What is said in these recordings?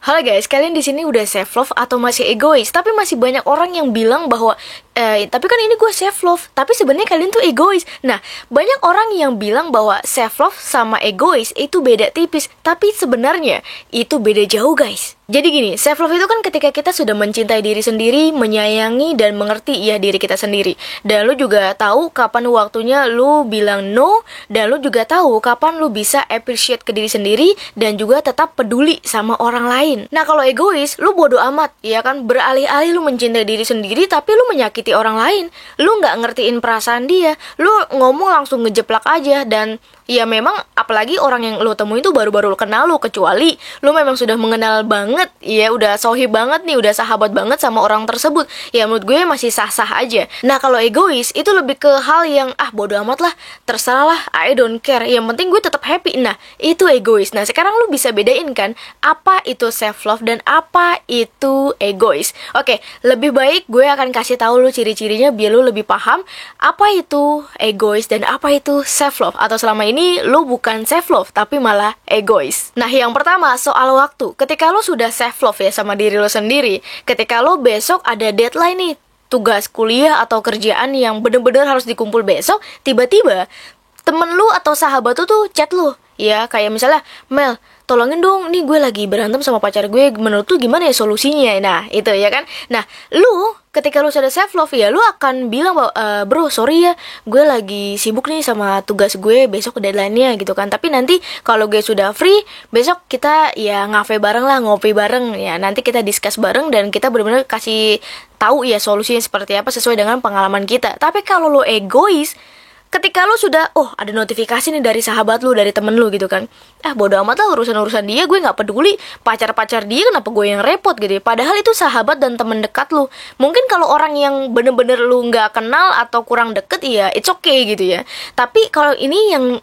Halo guys, kalian di sini udah self love atau masih egois? Tapi masih banyak orang yang bilang bahwa tapi kan ini gue self love, tapi sebenarnya kalian tuh egois. Nah, banyak orang yang bilang bahwa self love sama egois itu beda tipis, tapi sebenarnya itu beda jauh guys. Jadi gini, self love itu kan ketika kita sudah mencintai diri sendiri, menyayangi dan mengerti ya diri kita sendiri. Dan lu juga tahu kapan waktunya lu bilang no, dan lu juga tahu kapan lu bisa appreciate ke diri sendiri dan juga tetap peduli sama orang lain. Nah, kalau egois, lu bodo amat, ya kan? Beralih-alih lu mencintai diri sendiri tapi lu menyakiti orang lain. Lu nggak ngertiin perasaan dia, lu ngomong langsung ngejeplak aja. Dan ya memang apalagi orang yang lu temui itu baru-baru kenal lu, kecuali lu memang sudah mengenal banget, ya udah sohib banget nih, udah sahabat banget sama orang tersebut, ya menurut gue masih sah-sah aja. Nah, kalau egois itu lebih ke hal yang bodo amat lah, terserah lah, I don't care, yang penting gue tetap happy. Nah, itu egois. Nah, sekarang lu bisa bedain kan apa itu self love dan apa itu egois. Oke, lebih baik gue akan kasih tahu lu ciri-cirinya biar lu lebih paham apa itu egois dan apa itu self love, atau selama ini lu bukan self love tapi malah egois. Nah, yang pertama soal waktu. Ketika lu sudah self love ya sama diri lu sendiri, ketika lu besok ada deadline nih, tugas kuliah atau kerjaan yang bener-bener harus dikumpul besok, tiba-tiba temen lu atau sahabat lu tuh chat lu, ya kayak misalnya, Mel, tolongin dong, nih gue lagi berantem sama pacar gue, menurut lu gimana ya solusinya? Nah, itu ya kan. Nah, lu ketika lu sudah self love ya, lu akan bilang bahwa, bro, sorry ya, gue lagi sibuk nih sama tugas gue, besok deadline-nya gitu kan. Tapi nanti kalau gue sudah free, besok kita ya ngafe bareng lah, ngopi bareng ya. Nanti kita discuss bareng dan kita benar-benar kasih tahu ya solusinya seperti apa sesuai dengan pengalaman kita. Tapi kalau lu egois, ketika lu sudah, ada notifikasi nih dari sahabat lu, dari temen lu gitu kan, bodo amat lah urusan-urusan dia, gue gak peduli, pacar-pacar dia kenapa gue yang repot gitu ya. Padahal itu sahabat dan temen dekat lu. Mungkin kalau orang yang bener-bener lu gak kenal atau kurang deket, ya it's okay gitu ya. Tapi kalau ini yang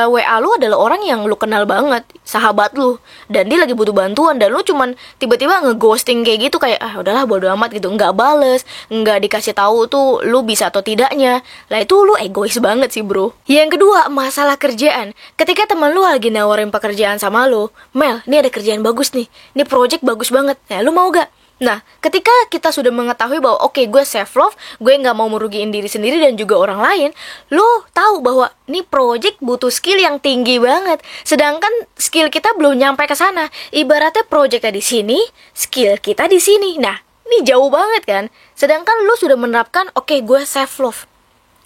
WA lu adalah orang yang lu kenal banget, sahabat lu, dan dia lagi butuh bantuan, dan lu cuman tiba-tiba ngeghosting kayak gitu, kayak udahlah bodo amat gitu, nggak bales, nggak dikasih tahu tuh lu bisa atau tidaknya. Lah itu lu egois banget sih bro. Yang kedua, masalah kerjaan. Ketika teman lu lagi nawarin pekerjaan sama lu, Mel, ini ada kerjaan bagus nih, ini project bagus banget, nah lu mau gak? Nah, ketika kita sudah mengetahui bahwa oke, gue self love, gue nggak mau merugiin diri sendiri dan juga orang lain, lo tahu bahwa ini project butuh skill yang tinggi banget, sedangkan skill kita belum nyampe ke sana. Ibaratnya projectnya di sini, skill kita di sini. Nah, ini jauh banget kan? Sedangkan lo sudah menerapkan, oke, gue self love.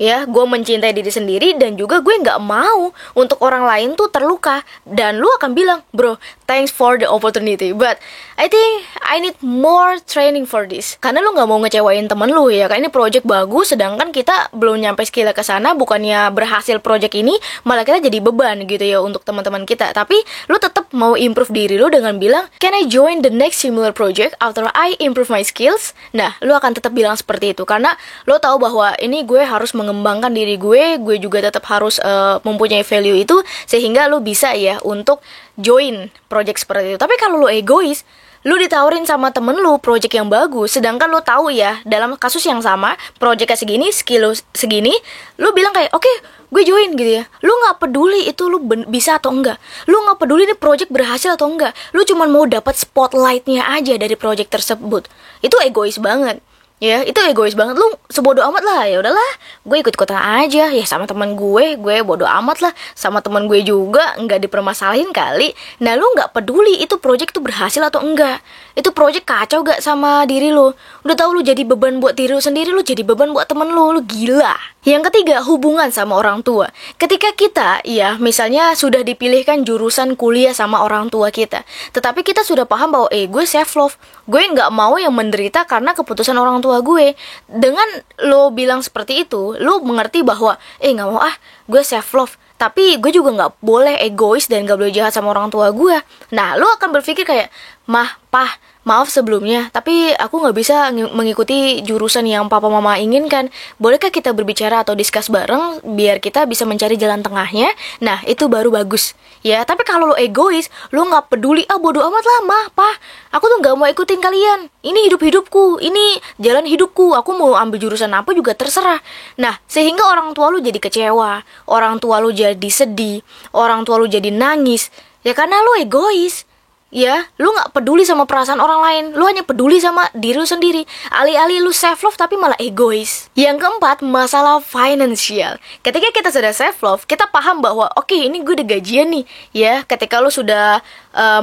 Ya, gue mencintai diri sendiri dan juga gue nggak mau untuk orang lain tuh terluka. Dan lu akan bilang, bro, thanks for the opportunity, but I think I need more training for this. Karena lu nggak mau ngecewain temen lu ya, kan ini project bagus, sedangkan kita belum nyampe skill ke sana. Bukannya berhasil project ini, malah kita jadi beban gitu ya untuk teman-teman kita. Tapi lu tetap mau improve diri lu dengan bilang, can I join the next similar project after I improve my skills? Nah, lu akan tetap bilang seperti itu karena lu tahu bahwa ini gue harus mengembangkan diri gue juga tetap harus mempunyai value itu, sehingga lu bisa ya untuk join project seperti itu. Tapi kalau lu egois, lu ditawarin sama temen lu project yang bagus, sedangkan lu tahu ya dalam kasus yang sama projectnya segini, skill lu segini, lu bilang kayak oke, gue join gitu ya. Lu nggak peduli itu lu bisa atau enggak, lu nggak peduli nih project berhasil atau enggak, lu cuma mau dapat spotlightnya aja dari project tersebut. Itu egois banget. Ya, itu egois banget. Lu sebodoh amat lah, ya udahlah, gue ikut-ikutan aja ya sama teman gue bodoh amat lah sama teman gue juga, nggak dipermasalahin kali. Nah, lu nggak peduli itu project tuh berhasil atau enggak, itu project kacau gak sama diri lu. Udah tahu lu jadi beban buat diri lu sendiri, lu jadi beban buat temen lu gila. Yang ketiga, hubungan sama orang tua. Ketika kita, ya misalnya sudah dipilihkan jurusan kuliah sama orang tua kita, tetapi kita sudah paham bahwa gue self love, gue nggak mau yang menderita karena keputusan orang tua gue. Dengan lo bilang seperti itu, lo mengerti bahwa nggak mau gue self love, tapi gue juga nggak boleh egois dan nggak boleh jahat sama orang tua gue. Nah, lo akan berpikir kayak, mah, pah, maaf sebelumnya, tapi aku nggak bisa mengikuti jurusan yang papa mama inginkan. Bolehkah kita berbicara atau discuss bareng biar kita bisa mencari jalan tengahnya? Nah, itu baru bagus. Ya, tapi kalau lo egois, lo nggak peduli, bodo amat lah, mah, pah, aku tuh nggak mau ikutin kalian. Ini hidupku, ini jalan hidupku. Aku mau ambil jurusan apa juga terserah. Nah, sehingga orang tua lo jadi kecewa, orang tua lo jadi sedih, orang tua lo jadi nangis. Ya karena lo egois. Ya, lu nggak peduli sama perasaan orang lain, lu hanya peduli sama diri lu sendiri. Alih-alih lu self love tapi malah egois. Yang keempat, masalah financial. Ketika kita sudah self love, kita paham bahwa oke, ini gue udah gajian nih. Ya, ketika lu sudah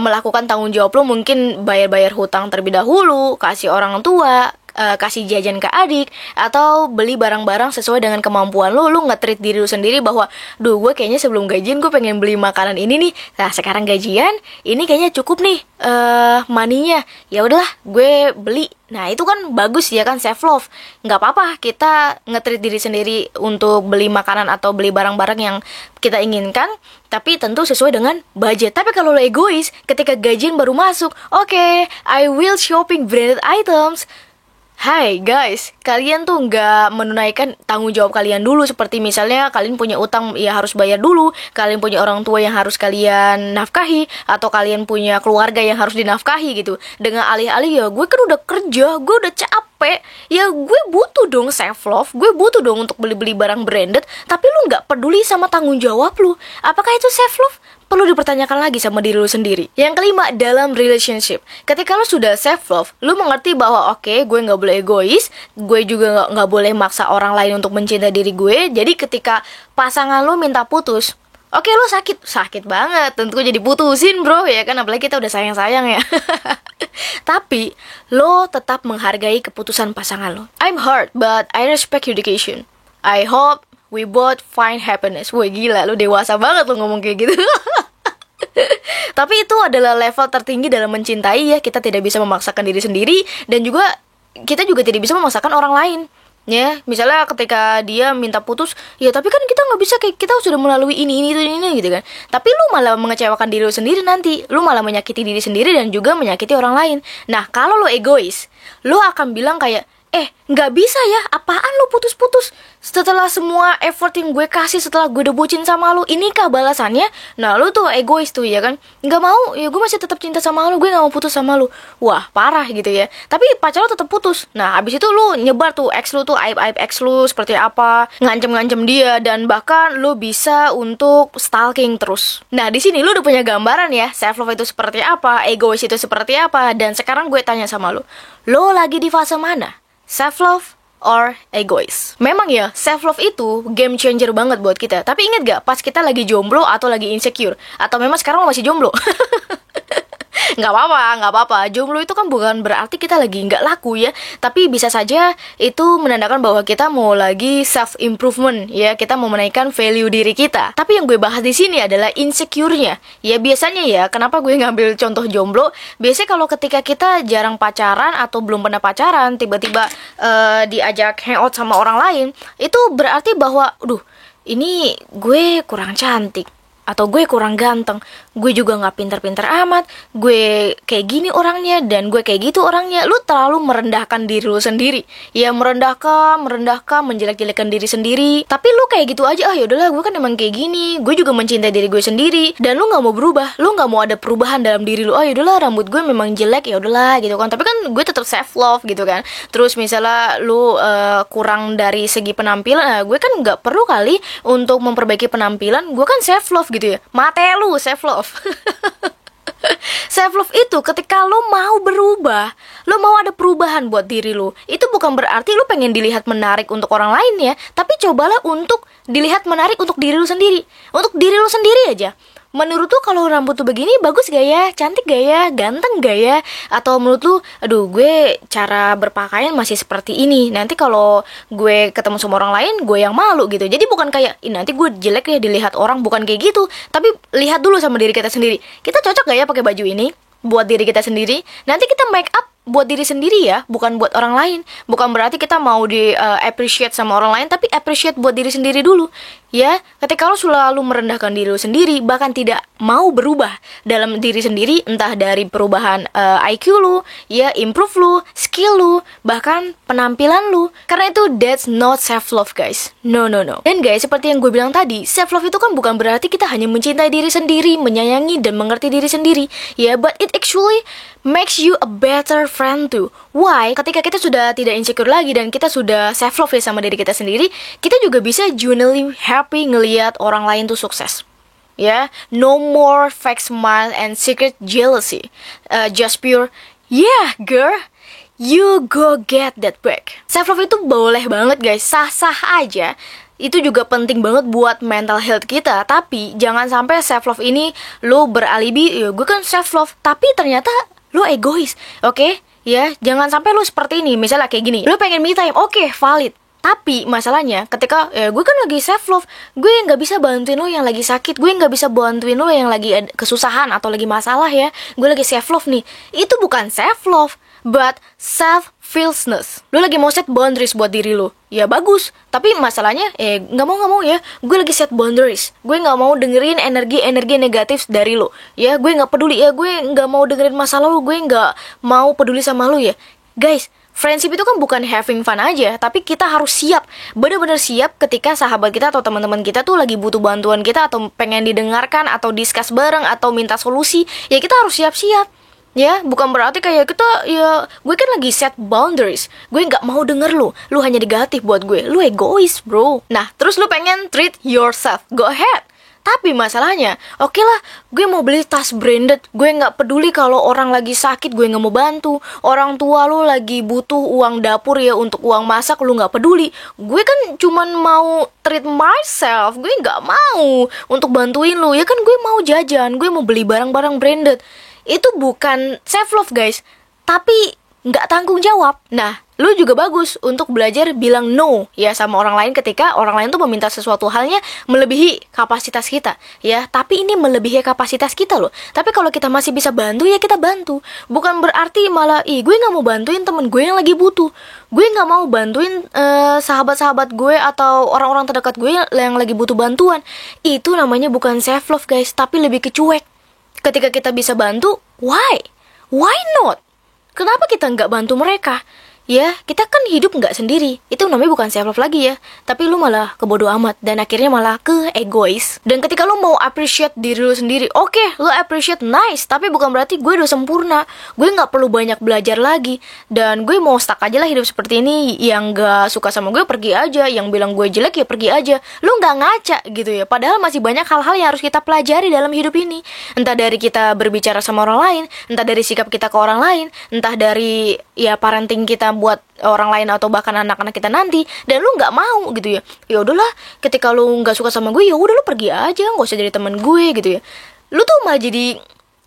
melakukan tanggung jawab lu, mungkin bayar-bayar hutang terlebih dahulu, kasih orang tua, kasih jajan ke adik, atau beli barang-barang sesuai dengan kemampuan lu nge-treat diri lu sendiri bahwa duh, gue kayaknya sebelum gajian gue pengen beli makanan ini nih. Nah, sekarang gajian, ini kayaknya cukup nih money-nya. Ya udahlah, gue beli. Nah, itu kan bagus ya kan, self love. Nggak apa-apa kita nge-treat diri sendiri untuk beli makanan atau beli barang-barang yang kita inginkan, tapi tentu sesuai dengan budget. Tapi kalau lo egois, ketika gajian baru masuk, oke, I will shopping branded items. Hai guys, kalian tuh nggak menunaikan tanggung jawab kalian dulu. Seperti misalnya kalian punya utang, ya harus bayar dulu. Kalian punya orang tua yang harus kalian nafkahi, atau kalian punya keluarga yang harus dinafkahi gitu. Dengan alih-alih ya gue kan udah kerja, gue udah capek, ya gue butuh dong self love, gue butuh dong untuk beli-beli barang branded. Tapi lu nggak peduli sama tanggung jawab lu. Apakah itu self love? Perlu dipertanyakan lagi sama diri lu sendiri. Yang kelima, dalam relationship. Ketika lu sudah self love, lu mengerti bahwa oke, gue nggak boleh egois, gue juga nggak boleh maksa orang lain untuk mencintai diri gue. Jadi ketika pasangan lu minta putus, oke, lu sakit banget, tentu jadi putusin bro, ya kan, apalagi kita udah sayang-sayang ya. Tapi lo tetap menghargai keputusan pasangan lo. I'm hurt, but I respect your decision. I hope we both find happiness. Wah gila, lu dewasa banget lu ngomong kayak gitu. Tapi itu adalah level tertinggi dalam mencintai ya. Kita tidak bisa memaksakan diri sendiri, dan juga kita juga tidak bisa memaksakan orang lain. Ya, misalnya ketika dia minta putus, ya tapi kan kita nggak bisa, kayak kita sudah melalui ini gitu kan. Tapi lu malah mengecewakan diri lu sendiri nanti. Lu malah menyakiti diri sendiri dan juga menyakiti orang lain. Nah, kalau lu egois, lu akan bilang kayak, nggak bisa ya, apaan lu putus-putus? Setelah semua effort yang gue kasih, setelah gue udah bucin sama lu, inikah balasannya? Nah, lu tuh egois tuh ya kan. Nggak mau, ya gue masih tetap cinta sama lu, gue nggak mau putus sama lu. Wah, parah gitu ya. Tapi pacar lu tetap putus. Nah, abis itu lu nyebar tuh ex lu tuh, aib-aib ex lu seperti apa, ngancem-ngancem dia, dan bahkan lu bisa untuk stalking terus. Nah, di sini lu udah punya gambaran ya, self love itu seperti apa, egois itu seperti apa. Dan sekarang gue tanya sama lu, lo lagi di fase mana? Self love or egois? Memang ya, self love itu game changer banget buat kita. Tapi inget gak, pas kita lagi jomblo atau lagi insecure, atau memang sekarang lo masih jomblo? Nggak apa-apa. Jomblo itu kan bukan berarti kita lagi nggak laku ya. Tapi bisa saja itu menandakan bahwa kita mau lagi self improvement ya. Kita mau menaikkan value diri kita. Tapi yang gue bahas di sini adalah insecure-nya. Ya biasanya ya, kenapa gue ngambil contoh jomblo? Biasanya kalau ketika kita jarang pacaran atau belum pernah pacaran, tiba-tiba diajak hangout sama orang lain, itu berarti bahwa, ini gue kurang cantik, atau gue kurang ganteng, gue juga gak pinter-pinter amat, gue kayak gini orangnya, dan gue kayak gitu orangnya. Lu terlalu merendahkan diri lu sendiri. Ya merendahkan, menjelek-jelekan diri sendiri. Tapi lu kayak gitu aja, yaudahlah gue kan emang kayak gini, gue juga mencintai diri gue sendiri. Dan lu gak mau berubah, lu gak mau ada perubahan dalam diri lu. Yaudahlah rambut gue memang jelek, yaudahlah gitu kan. Tapi kan gue tetap self love gitu kan. Terus misalnya lu kurang dari segi penampilan, gue kan gak perlu kali untuk memperbaiki penampilan, gue kan self love gitu ya. Mate lu self love. Self love itu ketika lo mau berubah, lo mau ada perubahan buat diri lo. Itu bukan berarti lo pengen dilihat menarik untuk orang lain ya, tapi cobalah untuk dilihat menarik untuk diri lo sendiri. Untuk diri lo sendiri aja. Menurut lu kalau rambut tuh begini bagus gak ya? Cantik gak ya? Ganteng gak ya? Atau menurut lu, gue cara berpakaian masih seperti ini, nanti kalau gue ketemu sama orang lain, gue yang malu gitu. Jadi bukan kayak, nanti gue jelek ya dilihat orang, bukan kayak gitu. Tapi lihat dulu sama diri kita sendiri. Kita cocok gak ya pakai baju ini? Buat diri kita sendiri. Nanti kita make up buat diri sendiri ya, bukan buat orang lain. Bukan berarti kita mau di appreciate sama orang lain, tapi appreciate buat diri sendiri dulu. Ya, ketika lo selalu merendahkan diri lo sendiri, bahkan tidak mau berubah dalam diri sendiri, entah dari perubahan IQ lo, ya improve lo, skill lo, bahkan penampilan lo, karena itu that's not self love guys. No. Dan guys, seperti yang gue bilang tadi, self love itu kan bukan berarti kita hanya mencintai diri sendiri, menyayangi dan mengerti diri sendiri. Ya, but it actually makes you a better friend too. Why? Ketika kita sudah tidak insecure lagi dan kita sudah self love ya sama diri kita sendiri, kita juga bisa genuinely happy ngelihat orang lain tuh sukses. ya. No more fake smile and secret jealousy. Just pure, yeah girl, you go get that back. Self love itu boleh banget guys, sah-sah aja. Itu juga penting banget buat mental health kita. Tapi jangan sampai self love ini lo beralibi, ya gue kan self love, tapi ternyata lo egois. Oke? Ya, jangan sampai lo seperti ini. Misalnya kayak gini, lo pengen me time, oke, valid. Tapi masalahnya ketika gue kan lagi self love, gue nggak bisa bantuin lo yang lagi sakit, gue nggak bisa bantuin lo yang lagi kesusahan atau lagi masalah ya. Gue lagi self love nih. Itu bukan self love, but self-feelness. Lu lagi mau set boundaries buat diri lu, ya bagus. Tapi masalahnya, nggak mau ya. Gue lagi set boundaries. Gue nggak mau dengerin energi negatif dari lu. Ya, gue nggak peduli ya. Gue nggak mau dengerin masalah lu. Gue nggak mau peduli sama lu ya. Guys, friendship itu kan bukan having fun aja, tapi kita harus siap, bener-bener siap ketika sahabat kita atau teman-teman kita tuh lagi butuh bantuan kita atau pengen didengarkan atau discuss bareng atau minta solusi. Ya kita harus siap-siap. Ya, bukan berarti kayak kita, ya, gue kan lagi set boundaries. Gue nggak mau denger lu hanya negatif buat gue. Lu egois, bro. Nah, terus lu pengen treat yourself, go ahead. Tapi masalahnya, oke lah, gue mau beli tas branded. Gue nggak peduli kalau orang lagi sakit, gue nggak mau bantu. Orang tua lu lagi butuh uang dapur ya untuk uang masak, lu nggak peduli. Gue kan cuman mau treat myself. Gue nggak mau untuk bantuin lu. Ya kan gue mau jajan, gue mau beli barang-barang branded. Itu bukan self love guys, tapi nggak tanggung jawab. Nah, lu juga bagus untuk belajar bilang no ya sama orang lain ketika orang lain tuh meminta sesuatu halnya melebihi kapasitas kita ya. Tapi ini melebihi kapasitas kita loh. Tapi kalau kita masih bisa bantu ya kita bantu. Bukan berarti malah gue nggak mau bantuin temen gue yang lagi butuh. Gue nggak mau bantuin sahabat-sahabat gue atau orang-orang terdekat gue yang lagi butuh bantuan. Itu namanya bukan self love guys, tapi lebih ke cuek. Ketika kita bisa bantu, why? Why not? Kenapa kita nggak bantu mereka? Ya, kita kan hidup nggak sendiri. Itu namanya bukan self love lagi ya. Tapi lu malah kebodoh amat dan akhirnya malah ke egois. Dan ketika lu mau appreciate diri lu sendiri, oke, lu appreciate nice. Tapi bukan berarti gue udah sempurna. Gue nggak perlu banyak belajar lagi. Dan gue mau stuck aja lah hidup seperti ini. Yang nggak suka sama gue pergi aja. Yang bilang gue jelek ya pergi aja. Lu nggak ngaca gitu ya. Padahal masih banyak hal-hal yang harus kita pelajari dalam hidup ini. Entah dari kita berbicara sama orang lain, entah dari sikap kita ke orang lain, entah dari ya parenting kita buat orang lain atau bahkan anak-anak kita nanti. Dan lu nggak mau gitu ya. Ya udahlah, ketika lu nggak suka sama gue, ya udah lu pergi aja, nggak usah jadi teman gue gitu ya. Lu tuh malah jadi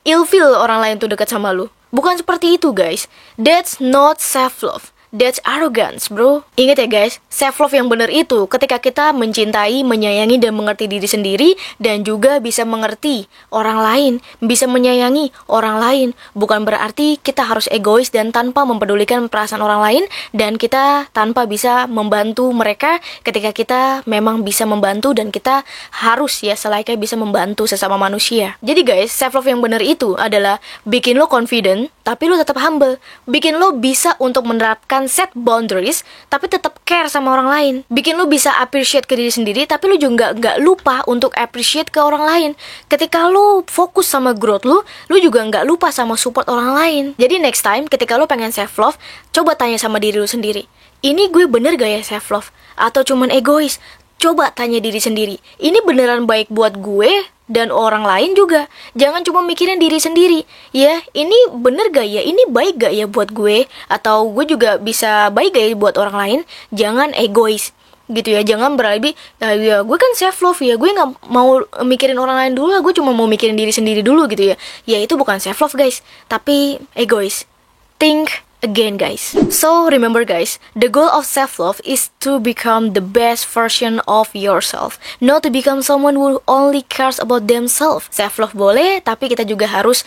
ilfeel orang lain tuh dekat sama lu. Bukan seperti itu guys. That's not self love. That's arrogance, bro. Ingat ya guys, self love yang benar itu ketika kita mencintai, menyayangi dan mengerti diri sendiri dan juga bisa mengerti orang lain, bisa menyayangi orang lain. Bukan berarti kita harus egois dan tanpa mempedulikan perasaan orang lain dan kita tanpa bisa membantu mereka ketika kita memang bisa membantu dan kita harus ya selayaknya bisa membantu sesama manusia. Jadi guys, self love yang benar itu adalah bikin lo confident tapi lo tetap humble, bikin lo bisa untuk menerapkan set boundaries tapi tetap care sama orang lain, bikin lu bisa appreciate ke diri sendiri tapi lu juga nggak lupa untuk appreciate ke orang lain. Ketika lu fokus sama growth lu juga nggak lupa sama support orang lain. Jadi next time ketika lu pengen self love, coba tanya sama diri lu sendiri, ini gue bener gak ya self love atau cuman egois? Coba tanya diri sendiri, ini beneran baik buat gue dan orang lain juga. Jangan cuma mikirin diri sendiri. Ya, ini bener gak ya? Ini baik gak ya buat gue? Atau gue juga bisa baik gak ya buat orang lain? Jangan egois gitu ya. Jangan beralih, ya gue kan self love ya, gue gak mau mikirin orang lain dulu lah, gue cuma mau mikirin diri sendiri dulu gitu ya. Ya itu bukan self love guys, tapi egois. Think again guys. So remember guys, the goal of self-love is to become the best version of yourself, not to become someone who only cares about themselves. Self-love boleh, tapi kita juga harus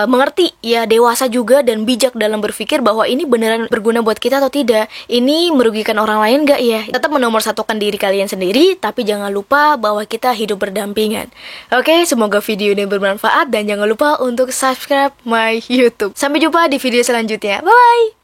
mengerti ya, dewasa juga dan bijak dalam berpikir bahwa ini beneran berguna buat kita atau tidak. Ini merugikan orang lain gak ya? Tetap menomorsatukan diri kalian sendiri, tapi jangan lupa bahwa kita hidup berdampingan. Oke, semoga video ini bermanfaat dan jangan lupa untuk subscribe my YouTube. Sampai jumpa di video selanjutnya. Bye.